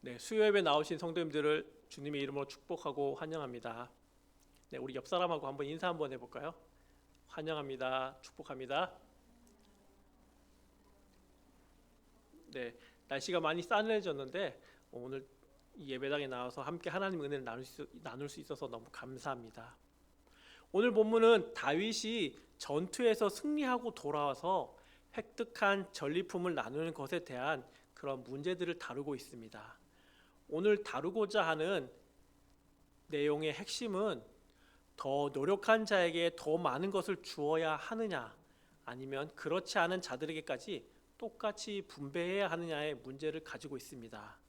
네, 수요예배 나오신 성도님들을 주님의 이름으로 축복하고 환영합니다. 네, 우리 옆 사람하고 한번 인사 한번 해볼까요? 환영합니다. 축복합니다. 네, 날씨가 많이 싸늘해졌는데 오늘 이 예배당에 나와서 함께 하나님 은혜를 나눌 수 있어서 너무 감사합니다. 오늘 본문은 다윗이 전투에서 승리하고 돌아와서 획득한 전리품을 나누는 것에 대한 그런 문제들을 다루고 있습니다. 오늘 다루고자 하는 내용의 핵심은 더 노력한 자에게 더 많은 것을 주어야 하느냐, 아니면 그렇지 않은 자들에게까지 똑같이 분배해야 하느냐의 문제를 가지고 있습니다.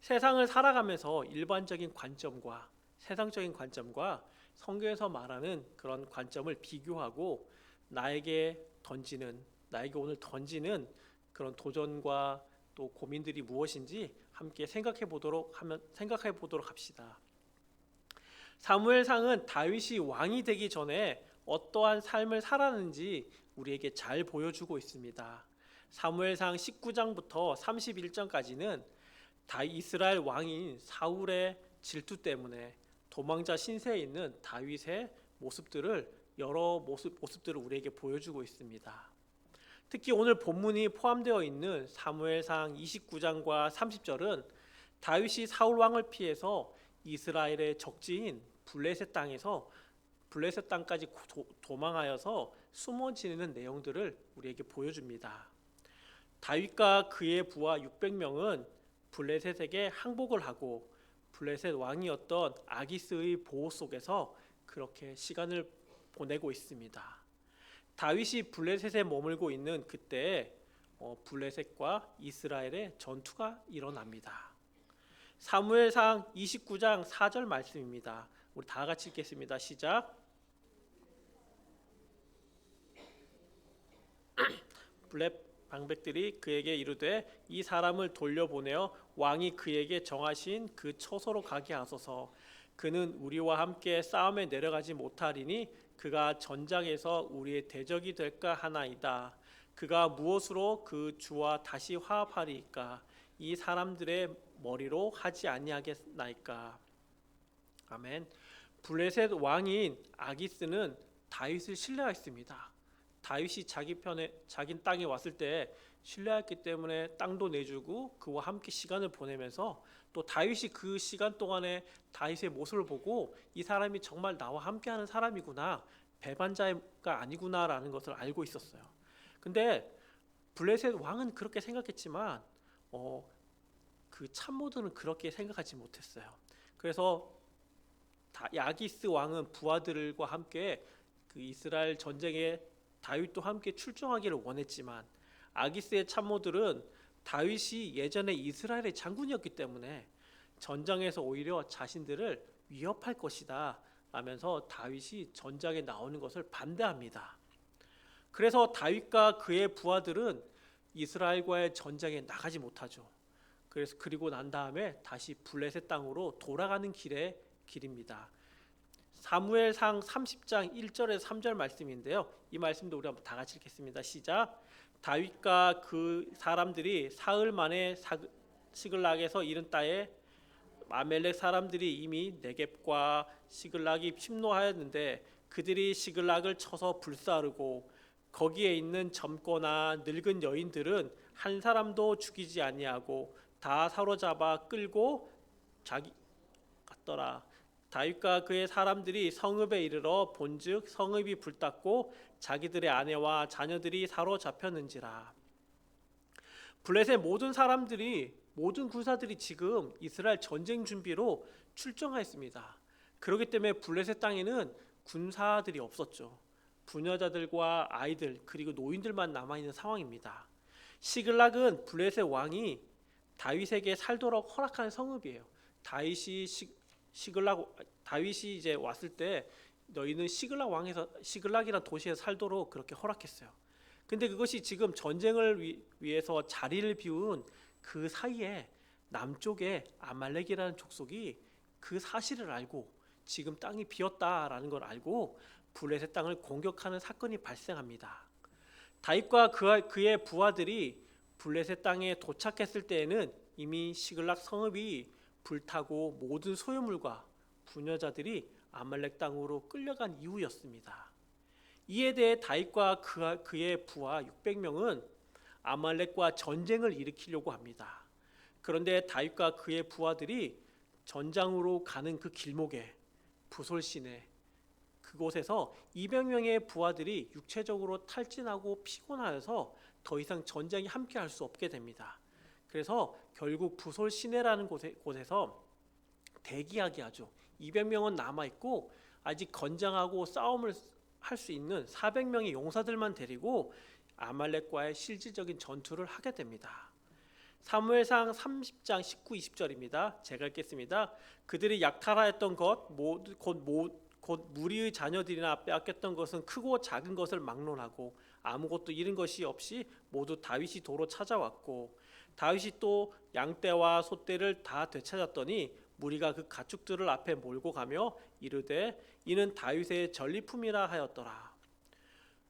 세상을 살아가면서 일반적인 관점과 세상적인 관점과 성경에서 말하는 그런 관점을 비교하고 나에게 오늘 던지는 그런 도전과 또 고민들이 무엇인지 함께 생각해 보도록 합시다. 사무엘상은 다윗이 왕이 되기 전에 어떠한 삶을 살았는지 우리에게 잘 보여주고 있습니다. 사무엘상 19장부터 31장까지는 이스라엘 왕인 사울의 질투 때문에 도망자 신세에 있는 다윗의 여러 모습들을 우리에게 보여주고 있습니다. 특히 오늘 본문이 포함되어 있는 사무엘상 29장과 30절은 다윗이 사울 왕을 피해서 이스라엘의 적지인 블레셋 땅까지 도망하여서 숨어 지내는 내용들을 우리에게 보여줍니다. 다윗과 그의 부하 600명은 블레셋에게 항복을 하고 블레셋 왕이었던 아기스의 보호 속에서 그렇게 시간을 보내고 있습니다. 다윗이 블레셋에 머물고 있는 그때에 블레셋과 이스라엘의 전투가 일어납니다. 사무엘상 29장 4절 말씀입니다. 우리 다 같이 읽겠습니다. 시작. 블레셋 방백들이 그에게 이르되 이 사람을 돌려보내어 왕이 그에게 정하신 그 처소로 가게 하소서. 그는 우리와 함께 싸움에 내려가지 못하리니 그가 전장에서 우리의 대적이 될까 하나이다. 그가 무엇으로 그 주와 다시 화합하리이까? 이 사람들의 머리로 하지 아니하겠나이까? 아멘. 블레셋 왕인 아기스는 다윗을 신뢰했습니다. 다윗이 자기 땅에 왔을 때 신뢰했기 때문에 땅도 내주고 그와 함께 시간을 보내면서 또 다윗이 그 시간 동안에 다윗의 모습을 보고 이 사람이 정말 나와 함께하는 사람이구나, 배반자가 아니구나라는 것을 알고 있었어요. 근데 블레셋 왕은 그렇게 생각했지만 그 참모들은 그렇게 생각하지 못했어요. 그래서 야기스 왕은 부하들과 함께 그 이스라엘 전쟁에 다윗도 함께 출정하기를 원했지만 아기스의 참모들은 다윗이 예전에 이스라엘의 장군이었기 때문에 전장에서 오히려 자신들을 위협할 것이다 라면서 다윗이 전장에 나오는 것을 반대합니다. 그래서 다윗과 그의 부하들은 이스라엘과의 전쟁에 나가지 못하죠. 그리고 난 다음에 다시 블레셋 땅으로 돌아가는 길입니다. 사무엘상 30장 1절에서 3절 말씀인데요. 이 말씀도 우리 한번 다 같이 읽겠습니다. 시작. 다윗과 그 사람들이 사흘 만에 시글락에서 이른 따에 아멜렉 사람들이 이미 네겝과 시글락이 침노하였는데 그들이 시글락을 쳐서 불사르고 거기에 있는 젊거나 늙은 여인들은 한 사람도 죽이지 아니하고 다 사로잡아 끌고 자기 갔더라. 다윗과 그의 사람들이 성읍에 이르러 본즉 성읍이 불탔고 자기들의 아내와 자녀들이 사로잡혔는지라. 블레셋 모든 군사들이 지금 이스라엘 전쟁 준비로 출정하였습니다. 그렇기 때문에 블레셋 땅에는 군사들이 없었죠. 부녀자들과 아이들 그리고 노인들만 남아있는 상황입니다. 시글락은 블레셋 왕이 다윗에게 살도록 허락한 성읍이에요. 다윗이 이제 왔을 때 너희는 시글락이라는 도시에 살도록 그렇게 허락했어요. 근데 그것이 지금 전쟁을 위해서 자리를 비운 그 사이에 남쪽에 아말렉이라는 족속이 그 사실을 알고 지금 땅이 비었다라는 걸 알고 블레셋 땅을 공격하는 사건이 발생합니다. 다윗과 그의 부하들이 블레셋 땅에 도착했을 때에는 이미 시글락 성읍이 불타고 모든 소유물과 부녀자들이 아말렉 땅으로 끌려간 이후였습니다. 이에 대해 다윗과 그의 부하 600명은 아말렉과 전쟁을 일으키려고 합니다. 그런데 다윗과 그의 부하들이 전장으로 가는 그 길목에 부솔 시내 그곳에서 200명의 부하들이 육체적으로 탈진하고 피곤하여서 더 이상 전쟁이 함께 할 수 없게 됩니다. 그래서 결국 부솔 시내라는 곳에서 대기하게 하죠. 200명은 남아 있고 아직 건장하고 싸움을 할 수 있는 400명의 용사들만 데리고 아말렉과의 실질적인 전투를 하게 됩니다. 사무엘상 30장 19, 20절입니다. 제가 읽겠습니다. 그들이 약탈하였던 것 곧 무리의 자녀들이나 빼앗겼던 것은 크고 작은 것을 막론하고 아무것도 잃은 것이 없이 모두 다윗이 도로 찾아왔고 다윗이 또 양떼와 소떼를 다 되찾았더니 무리가 그 가축들을 앞에 몰고 가며 이르되 이는 다윗의 전리품이라 하였더라.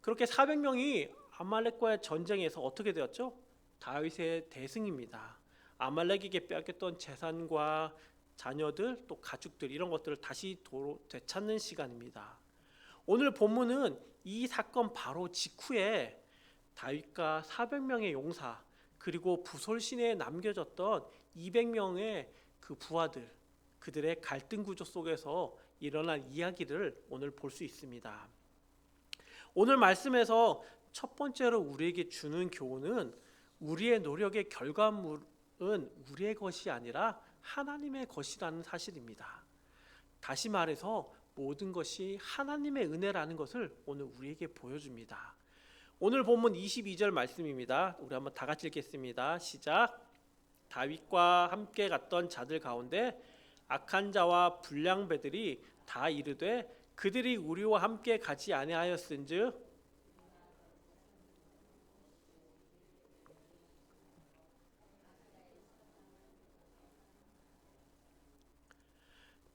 그렇게 400명이 아말렉과의 전쟁에서 어떻게 되었죠? 다윗의 대승입니다. 아말렉에게 빼앗겼던 재산과 자녀들 또 가축들 이런 것들을 다시 도로 되찾는 시간입니다. 오늘 본문은 이 사건 바로 직후에 다윗과 400명의 용사 그리고 부솔 시내에 남겨졌던 200명의 그 부하들 그들의 갈등 구조 속에서 일어난 이야기를 오늘 볼 수 있습니다. 오늘 말씀에서 첫 번째로 우리에게 주는 교훈은 우리의 노력의 결과물은 우리의 것이 아니라 하나님의 것이라는 사실입니다. 다시 말해서 모든 것이 하나님의 은혜라는 것을 오늘 우리에게 보여줍니다. 오늘 본문 22절 말씀입니다. 우리 한번 다 같이 읽겠습니다. 시작. 다윗과 함께 갔던 자들 가운데 악한 자와 불량배들이 다 이르되 그들이 우리와 함께 가지 아니하였은즉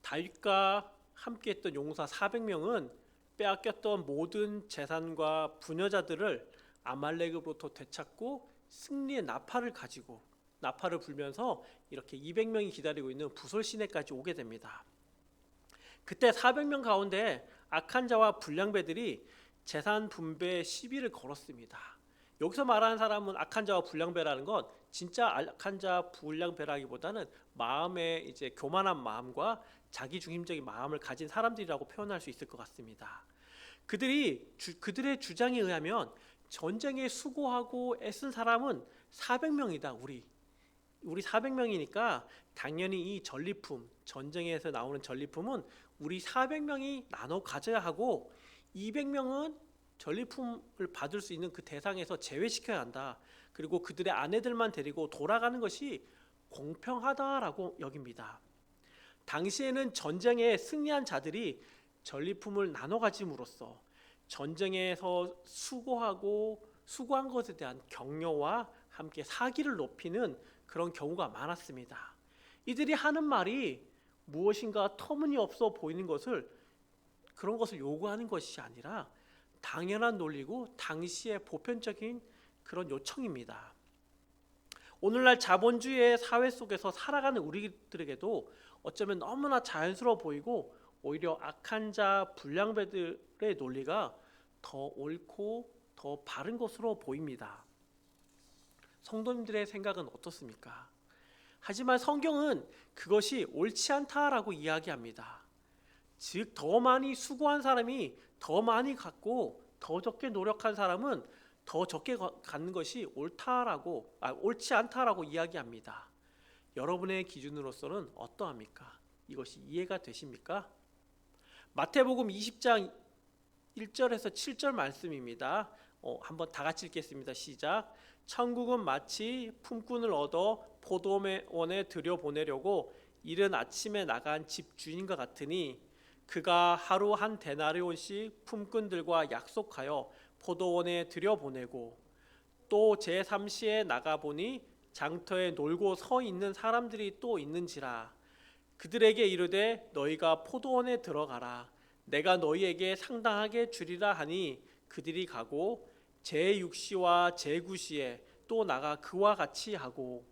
다윗과 함께했던 용사 400명은 빼앗겼던 모든 재산과 부녀자들을 아말렉으로부터 되찾고 승리의 나팔을 가지고 나팔을 불면서 이렇게 200명이 기다리고 있는 부솔 시내까지 오게 됩니다. 그때 400명 가운데 악한 자와 불량배들이 재산 분배의 시비를 걸었습니다. 여기서 말하는 사람은 악한 자와 불량배라는 건 진짜 악한 자 불량배라기보다는 마음의 이제 교만한 마음과 자기 중심적인 마음을 가진 사람들이라고 표현할 수 있을 것 같습니다. 그들의 주장에 의하면 전쟁에 수고하고 애쓴 사람은 400명이다. 우리 400명이니까 당연히 이 전리품, 전쟁에서 나오는 전리품은 우리 400명이 나눠 가져야 하고 200명은 전리품을 받을 수 있는 그 대상에서 제외시켜야 한다. 그리고 그들의 아내들만 데리고 돌아가는 것이 공평하다라고 여깁니다. 당시에는 전쟁에 승리한 자들이 전리품을 나눠 가짐으로써 전쟁에서 수고한 것에 대한 격려와 함께 사기를 높이는 그런 경우가 많았습니다. 이들이 하는 말이 무엇인가 터무니없어 보이는 그런 것을 요구하는 것이 아니라 당연한 논리고 당시의 보편적인 그런 요청입니다. 오늘날 자본주의의 사회 속에서 살아가는 우리들에게도 어쩌면 너무나 자연스러워 보이고 오히려 악한 자 불량배들의 논리가 더 옳고 더 바른 것으로 보입니다. 성도님들의 생각은 어떻습니까? 하지만 성경은 그것이 옳지 않다라고 이야기합니다. 즉 더 많이 수고한 사람이 더 많이 갖고 더 적게 노력한 사람은 더 적게 갖는 것이 옳지 않다라고 이야기합니다. 여러분의 기준으로서는 어떠합니까? 이것이 이해가 되십니까? 마태복음 20장 1절에서 7절 말씀입니다. 한번 다 같이 읽겠습니다. 시작. 천국은 마치 품꾼을 얻어 포도원에 들여보내려고 이른 아침에 나간 집 주인과 같으니 그가 하루 한 데나리온씩 품꾼들과 약속하여 포도원에 들여보내고 또 제3시에 나가보니 장터에 놀고 서 있는 사람들이 또 있는지라. 그들에게 이르되 너희가 포도원에 들어가라. 내가 너희에게 상당하게 주리라 하니 그들이 가고 제6시와 제9시에 또 나가 그와 같이 하고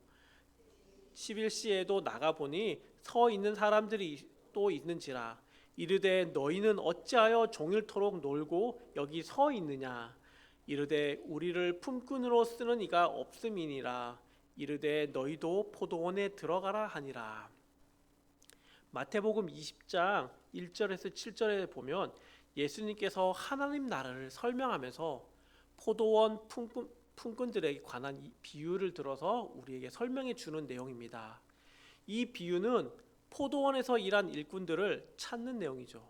11시에도 나가 보니 서 있는 사람들이 또 있는지라 이르되 너희는 어찌하여 종일토록 놀고 여기 서 있느냐 이르되 우리를 품꾼으로 쓰는 이가 없음이니라 이르되 너희도 포도원에 들어가라 하니라. 마태복음 20장 1절에서 7절에 보면 예수님께서 하나님 나라를 설명하면서 포도원 품꾼들에게 관한 이 비유를 들어서 우리에게 설명해 주는 내용입니다. 이 비유는 포도원에서 일한 일꾼들을 찾는 내용이죠.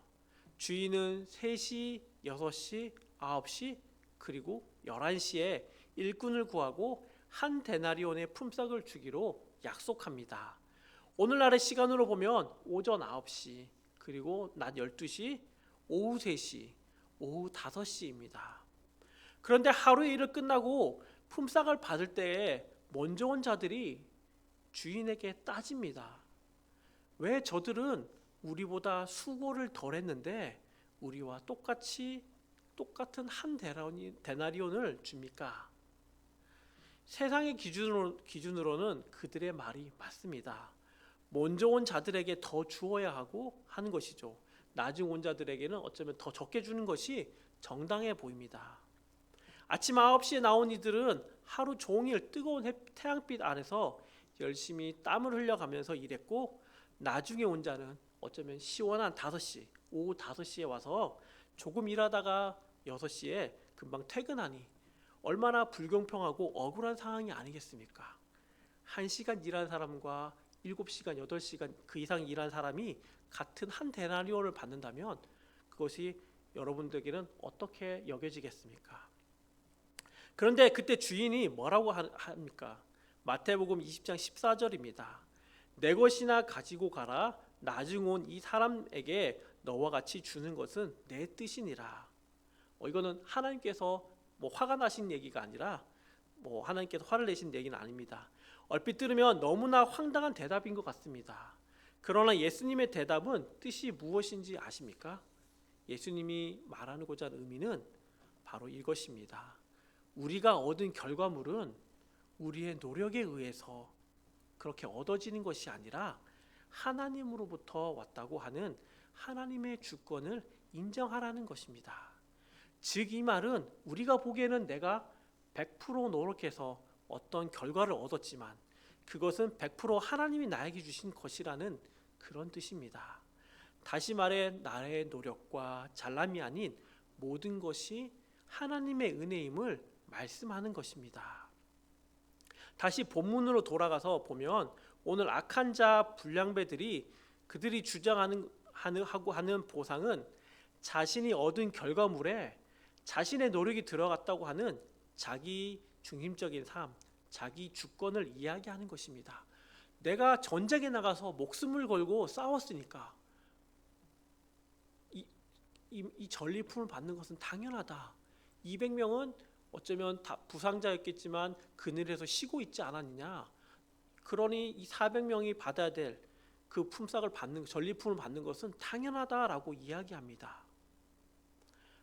주인은 3시, 6시, 9시 그리고 11시에 일꾼을 구하고 한 데나리온의 품삯을 주기로 약속합니다. 오늘날의 시간으로 보면 오전 9시 그리고 낮 12시, 오후 3시, 오후 5시입니다. 그런데 하루의 일을 끝나고 품삯을 받을 때에 먼저 온 자들이 주인에게 따집니다. 왜 저들은 우리보다 수고를 덜 했는데 우리와 똑같은 한 데나리온을 줍니까? 세상의 기준으로는 그들의 말이 맞습니다. 먼저 온 자들에게 더 주어야 하고 하는 것이죠. 나중 온 자들에게는 어쩌면 더 적게 주는 것이 정당해 보입니다. 아침 9시에 나온 이들은 하루 종일 뜨거운 태양빛 아래서 열심히 땀을 흘려가면서 일했고 나중에 온 자는 어쩌면 시원한 5시, 오후 5시에 와서 조금 일하다가 6시에 금방 퇴근하니 얼마나 불공평하고 억울한 상황이 아니겠습니까? 1시간 일한 사람과 7시간, 8시간 그 이상 일한 사람이 같은 한 데나리온을 받는다면 그것이 여러분들에게는 어떻게 여겨지겠습니까? 그런데 그때 주인이 뭐라고 합니까? 마태복음 20장 14절입니다. 내 것이나 가지고 가라. 나중 온 이 사람에게 너와 같이 주는 것은 내 뜻이니라. 이거는 하나님께서 화가 나신 얘기가 아니라 하나님께서 화를 내신 얘기는 아닙니다. 얼핏 들으면 너무나 황당한 대답인 것 같습니다. 그러나 예수님의 대답은 뜻이 무엇인지 아십니까? 예수님이 말하고자 하는 의미는 바로 이것입니다. 우리가 얻은 결과물은 우리의 노력에 의해서 그렇게 얻어지는 것이 아니라 하나님으로부터 왔다고 하는 하나님의 주권을 인정하라는 것입니다. 즉 이 말은 우리가 보기에는 내가 100% 노력해서 어떤 결과를 얻었지만 그것은 100% 하나님이 나에게 주신 것이라는 그런 뜻입니다. 다시 말해 나의 노력과 잘남이 아닌 모든 것이 하나님의 은혜임을 말씀하는 것입니다. 다시 본문으로 돌아가서 보면 오늘 악한 자 불량배들이 그들이 주장하는 보상은 자신이 얻은 결과물에 자신의 노력이 들어갔다고 하는 자기 중심적인 삶, 자기 주권을 이야기하는 것입니다. 내가 전쟁에 나가서 목숨을 걸고 싸웠으니까 이 전리품을 받는 것은 당연하다. 200명은 어쩌면 다 부상자였겠지만 그늘에서 쉬고 있지 않았느냐. 그러니 이 400명이 받아야 될 그 품삯을 받는 전리품을 받는 것은 당연하다라고 이야기합니다.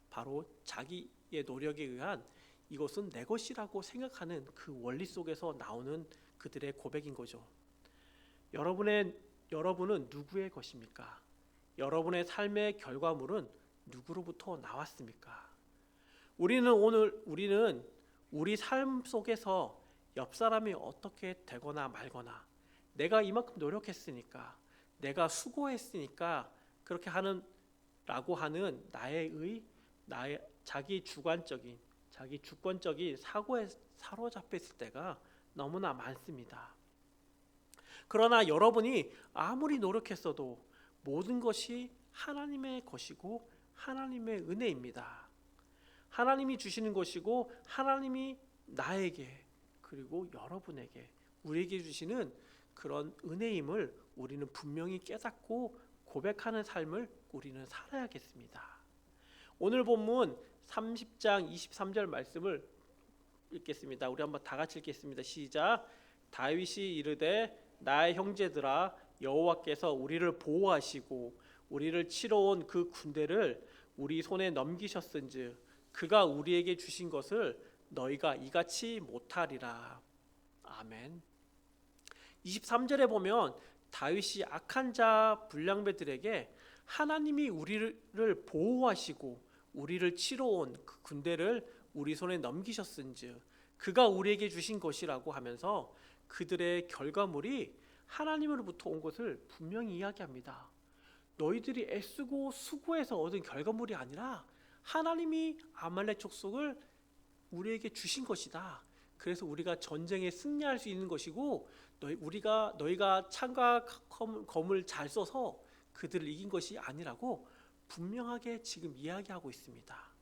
바로 자기의 노력에 의한 이것은 내 것이라고 생각하는 그 원리 속에서 나오는 그들의 고백인 거죠. 여러분은 누구의 것입니까? 여러분의 삶의 결과물은 누구로부터 나왔습니까? 우리는 우리 삶 속에서 옆 사람이 어떻게 되거나 말거나 내가 이만큼 노력했으니까 내가 수고했으니까 그렇게 라고 하는 나의 자기 주관적인 자기 주권적인 사고에 사로잡혔을 때가 너무나 많습니다. 그러나 여러분이 아무리 노력했어도 모든 것이 하나님의 것이고 하나님의 은혜입니다. 하나님이 주시는 것이고 하나님이 나에게 그리고 여러분에게 우리에게 주시는 그런 은혜임을 우리는 분명히 깨닫고 고백하는 삶을 우리는 살아야겠습니다. 오늘 본문 30장 23절 말씀을 읽겠습니다. 우리 한번 다 같이 읽겠습니다. 시작. 다윗이 이르되 나의 형제들아 여호와께서 우리를 보호하시고 우리를 치러 온 그 군대를 우리 손에 넘기셨은즉 그가 우리에게 주신 것을 너희가 이같이 못하리라. 아멘. 23절에 보면 다윗이 악한 자 불량배들에게 하나님이 우리를 보호하시고 우리를 치러 온 그 군대를 우리 손에 넘기셨은즉 그가 우리에게 주신 것이라고 하면서 그들의 결과물이 하나님으로부터 온 것을 분명히 이야기합니다. 너희들이 애쓰고 수고해서 얻은 결과물이 아니라 하나님이 아말렉 족속을 우리에게 주신 것이다. 그래서 우리가 전쟁에 승리할 수 있는 것이고 너희가 창과 검을 잘 써서 그들을 이긴 것이 아니라고 분명하게 지금 이야기하고 있습니다.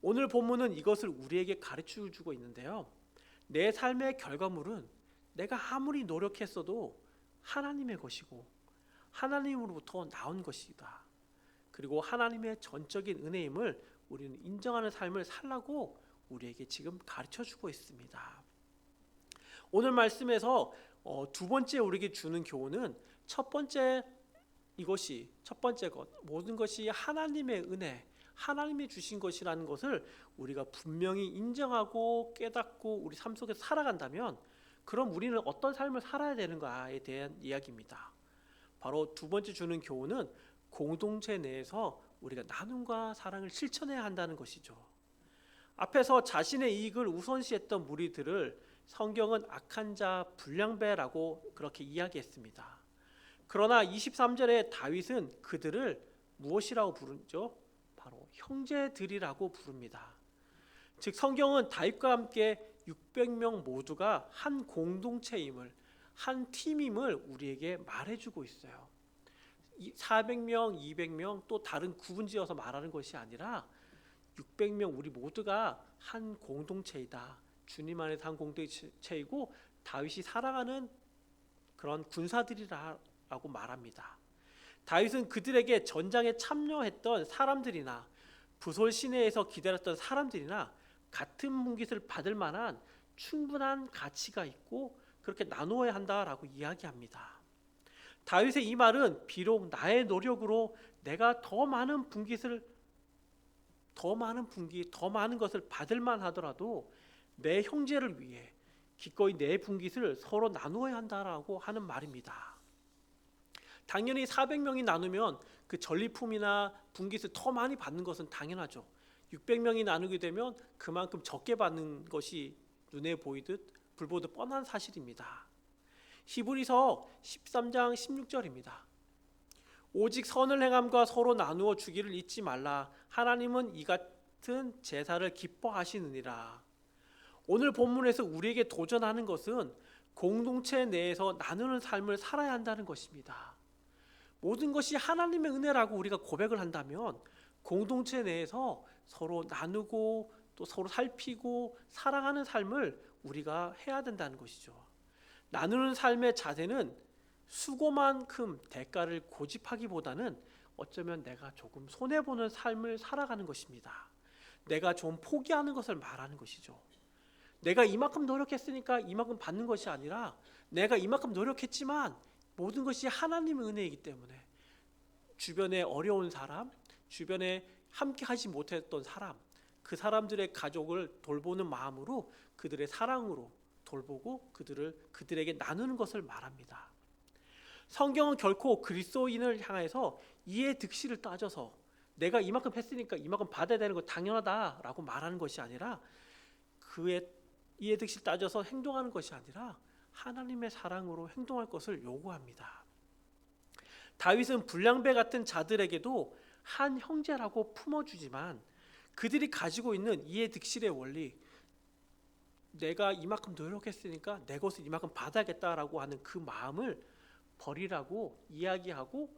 오늘 본문은 이것을 우리에게 가르쳐 주고 있는데요. 내 삶의 결과물은 내가 아무리 노력했어도 하나님의 것이고 하나님으로부터 나온 것이다. 그리고 하나님의 전적인 은혜임을 우리는 인정하는 삶을 살라고 우리에게 지금 가르쳐 주고 있습니다. 오늘 말씀에서 두 번째 우리에게 주는 교훈은 첫 번째 것 모든 것이 하나님의 은혜, 하나님이 주신 것이라는 것을 우리가 분명히 인정하고 깨닫고 우리 삶 속에서 살아간다면 그럼 우리는 어떤 삶을 살아야 되는가에 대한 이야기입니다. 바로 두 번째 주는 교훈은 공동체 내에서 우리가 나눔과 사랑을 실천해야 한다는 것이죠. 앞에서 자신의 이익을 우선시했던 무리들을 성경은 악한 자 불량배라고 그렇게 이야기했습니다. 그러나 23절에 다윗은 그들을 무엇이라고 부르죠? 바로 형제들이라고 부릅니다. 즉 성경은 다윗과 함께 600명 모두가 한 공동체임을, 한 팀임을 우리에게 말해주고 있어요. 400명, 200명 또 다른 구분지어서 말하는 것이 아니라 600명 우리 모두가 한 공동체이다. 주님 안에서 한 공동체이고 다윗이 사랑하는 그런 군사들이라고 말합니다. 다윗은 그들에게 전장에 참여했던 사람들이나 부솔 시내에서 기다렸던 사람들이나 같은 문깃을 받을 만한 충분한 가치가 있고 그렇게 나누어야 한다라고 이야기합니다. 다윗의 이 말은 비록 나의 노력으로 내가 더 많은 분기, 더 많은 것을 받을 만하더라도 내 형제를 위해 기꺼이 내 분깃을 서로 나누어야 한다라고 하는 말입니다. 당연히 400명이 나누면 그 전리품이나 분깃을 더 많이 받는 것은 당연하죠. 600명이 나누게 되면 그만큼 적게 받는 것이 눈에 보이듯 불보듯 뻔한 사실입니다. 히브리서 13장 16절입니다. 오직 선을 행함과 서로 나누어 주기를 잊지 말라. 하나님은 이 같은 제사를 기뻐하시느니라. 오늘 본문에서 우리에게 도전하는 것은 공동체 내에서 나누는 삶을 살아야 한다는 것입니다. 모든 것이 하나님의 은혜라고 우리가 고백을 한다면 공동체 내에서 서로 나누고 또 서로 살피고 사랑하는 삶을 우리가 해야 된다는 것이죠. 나누는 삶의 자세는 수고만큼 대가를 고집하기보다는 어쩌면 내가 조금 손해보는 삶을 살아가는 것입니다. 내가 좀 포기하는 것을 말하는 것이죠. 내가 이만큼 노력했으니까 이만큼 받는 것이 아니라 내가 이만큼 노력했지만 모든 것이 하나님의 은혜이기 때문에 주변에 어려운 사람, 주변에 함께 하지 못했던 사람, 그 사람들의 가족을 돌보는 마음으로 그들의 사랑으로 돌보고 그들에게 나누는 것을 말합니다. 성경은 결코 그리스도인을 향해서 이해 득실을 따져서 내가 이만큼 했으니까 이만큼 받아야 되는 거 당연하다라고 말하는 것이 아니라 그의 이해 득실 따져서 행동하는 것이 아니라 하나님의 사랑으로 행동할 것을 요구합니다. 다윗은 불량배 같은 자들에게도 한 형제라고 품어주지만 그들이 가지고 있는 이해 득실의 원리, 내가 이만큼 노력했으니까 내 것을 이만큼 받아야겠다라고 하는 그 마음을 버리라고 이야기하고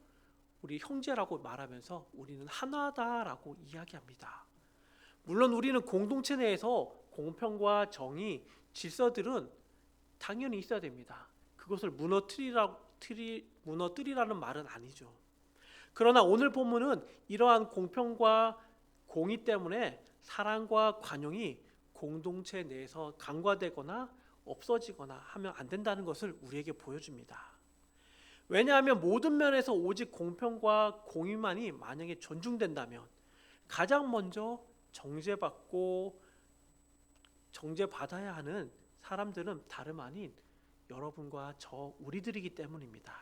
우리 형제라고 말하면서 우리는 하나다라고 이야기합니다. 물론 우리는 공동체 내에서 공평과 정의, 질서들은 당연히 있어야 됩니다. 그것을 무너뜨리라는 말은 아니죠. 그러나 오늘 본문은 이러한 공평과 공의 때문에 사랑과 관용이 공동체 내에서 강화되거나 없어지거나 하면 안 된다는 것을 우리에게 보여줍니다. 왜냐하면 모든 면에서 오직 공평과 공의만이 만약에 존중된다면 가장 먼저 정죄받고 정죄받아야 하는 사람들은 다름 아닌 여러분과 저 우리들이기 때문입니다.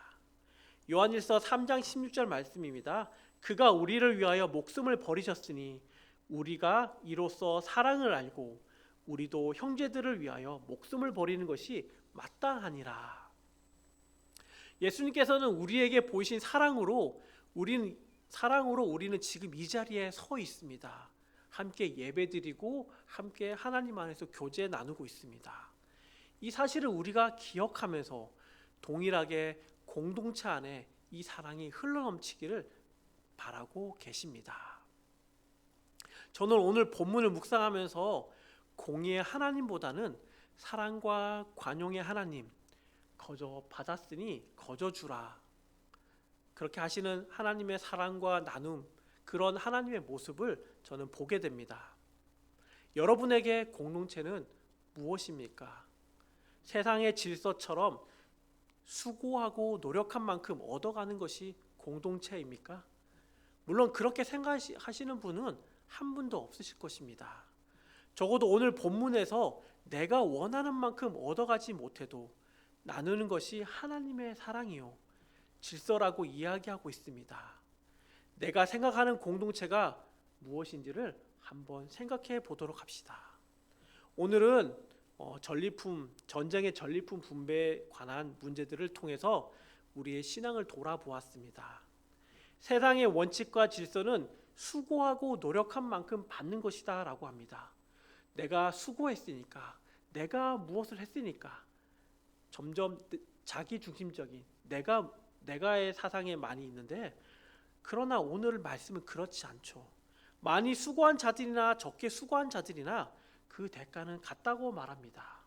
요한일서 3장 16절 말씀입니다. 그가 우리를 위하여 목숨을 버리셨으니 우리가 이로써 사랑을 알고 우리도 형제들을 위하여 목숨을 버리는 것이 마땅하니라. 예수님께서는 우리에게 보이신 사랑으로 우리는 지금 이 자리에 서 있습니다. 함께 예배드리고 함께 하나님 안에서 교제 나누고 있습니다. 이 사실을 우리가 기억하면서 동일하게 공동체 안에 이 사랑이 흘러넘치기를 바라고 계십니다. 저는 오늘 본문을 묵상하면서 공의의 하나님보다는 사랑과 관용의 하나님, 거저 받았으니 거저 주라, 그렇게 하시는 하나님의 사랑과 나눔, 그런 하나님의 모습을 저는 보게 됩니다. 여러분에게 공동체는 무엇입니까? 세상의 질서처럼 수고하고 노력한 만큼 얻어가는 것이 공동체입니까? 물론 그렇게 생각하시는 분은 한 분도 없으실 것입니다. 적어도 오늘 본문에서 내가 원하는 만큼 얻어가지 못해도 나누는 것이 하나님의 사랑이요 질서라고 이야기하고 있습니다. 내가 생각하는 공동체가 무엇인지를 한번 생각해 보도록 합시다. 오늘은 전쟁의 전리품 분배에 관한 문제들을 통해서 우리의 신앙을 돌아보았습니다. 세상의 원칙과 질서는 수고하고 노력한 만큼 받는 것이다 라고 합니다. 내가 수고했으니까, 내가 무엇을 했으니까 점점 자기중심적인 내가의 사상에 많이 있는데, 그러나 오늘 말씀은 그렇지 않죠. 많이 수고한 자들이나 적게 수고한 자들이나 그 대가는 같다고 말합니다.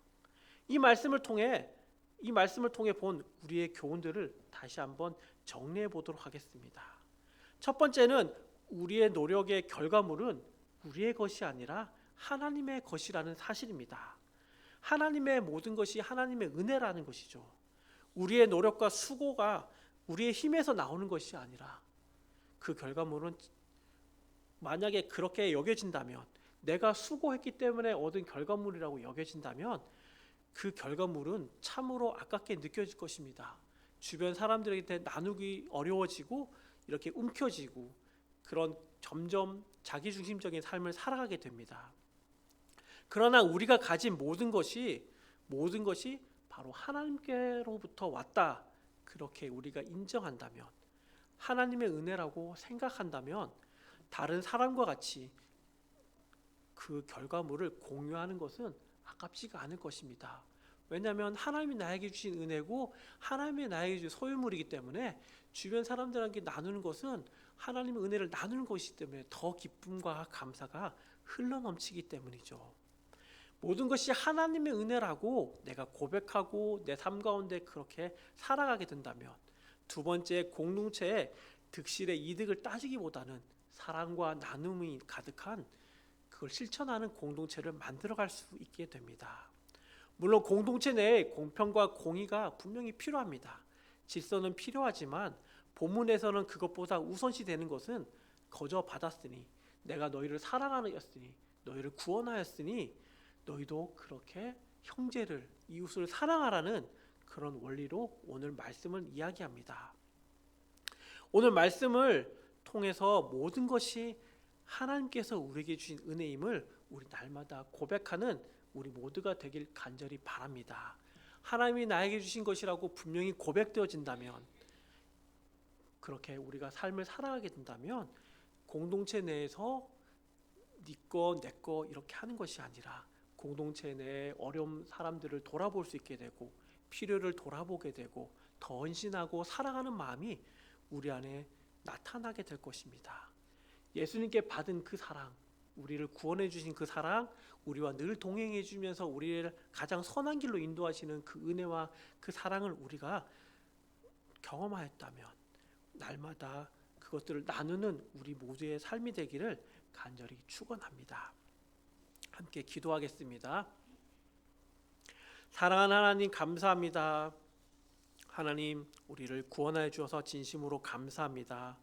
이 말씀을 통해 본 우리의 교훈들을 다시 한번 정리해 보도록 하겠습니다. 첫 번째는 우리의 노력의 결과물은 우리의 것이 아니라 하나님의 것이라는 사실입니다. 하나님의 모든 것이 하나님의 은혜라는 것이죠. 우리의 노력과 수고가 우리의 힘에서 나오는 것이 아니라 그 결과물은 만약에 그렇게 여겨진다면, 내가 수고했기 때문에 얻은 결과물이라고 여겨진다면 그 결과물은 참으로 아깝게 느껴질 것입니다. 주변 사람들에게 나누기 어려워지고 이렇게 움켜쥐고 그런 점점 자기중심적인 삶을 살아가게 됩니다. 그러나 우리가 가진 모든 것이 바로 하나님께로부터 왔다, 그렇게 우리가 인정한다면, 하나님의 은혜라고 생각한다면 다른 사람과 같이 그 결과물을 공유하는 것은 아깝지가 않을 것입니다. 왜냐하면 하나님이 나에게 주신 은혜고 하나님이 나에게 주신 소유물이기 때문에 주변 사람들에게 나누는 것은 하나님의 은혜를 나누는 것이기 때문에 더 기쁨과 감사가 흘러넘치기 때문이죠. 모든 것이 하나님의 은혜라고 내가 고백하고 내 삶 가운데 그렇게 살아가게 된다면, 두 번째, 공동체의 득실의 이득을 따지기보다는 사랑과 나눔이 가득한 그걸 실천하는 공동체를 만들어갈 수 있게 됩니다. 물론 공동체 내에 공평과 공의가 분명히 필요합니다. 질서는 필요하지만 본문에서는 그것보다 우선시 되는 것은 거저 받았으니, 내가 너희를 사랑하였으니, 너희를 구원하였으니 너희도 그렇게 형제를, 이웃을 사랑하라는 그런 원리로 오늘 말씀을 이야기합니다. 오늘 말씀을 통해서 모든 것이 하나님께서 우리에게 주신 은혜임을 우리 날마다 고백하는 우리 모두가 되길 간절히 바랍니다. 하나님이 나에게 주신 것이라고 분명히 고백되어진다면, 그렇게 우리가 삶을 살아가게 된다면 공동체 내에서 네 거, 내 거 이렇게 하는 것이 아니라 공동체 내에 어려운 사람들을 돌아볼 수 있게 되고 필요를 돌아보게 되고 더 헌신하고 사랑하는 마음이 우리 안에 나타나게 될 것입니다. 예수님께 받은 그 사랑, 우리를 구원해 주신 그 사랑, 우리와 늘 동행해 주면서 우리를 가장 선한 길로 인도하시는 그 은혜와 그 사랑을 우리가 경험하였다면 날마다 그것들을 나누는 우리 모두의 삶이 되기를 간절히 축원합니다. 함께 기도하겠습니다. 사랑하는 하나님, 감사합니다. 하나님, 우리를 구원하여 주셔서 진심으로 감사합니다.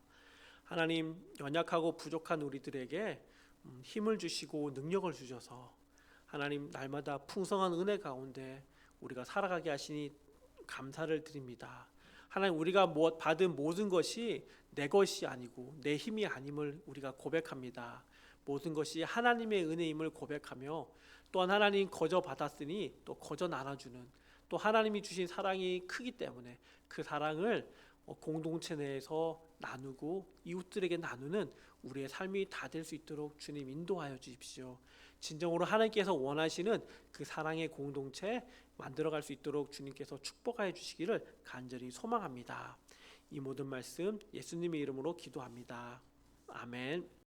하나님, 연약하고 부족한 우리들에게 힘을 주시고 능력을 주셔서 하나님 날마다 풍성한 은혜 가운데 우리가 살아가게 하시니 감사를 드립니다. 하나님 우리가 받은 모든 것이 내 것이 아니고 내 힘이 아님을 우리가 고백합니다. 모든 것이 하나님의 은혜임을 고백하며 또한 하나님 거저 받았으니 또 거저 나눠주는 또 하나님이 주신 사랑이 크기 때문에 그 사랑을 공동체 내에서 나누고 이웃들에게 나누는 우리의 삶이 다 될 수 있도록 주님 인도하여 주십시오. 진정으로 하나님께서 원하시는 그 사랑의 공동체 만들어갈 수 있도록 주님께서 축복하여 주시기를 간절히 소망합니다. 이 모든 말씀 예수님의 이름으로 기도합니다. 아멘.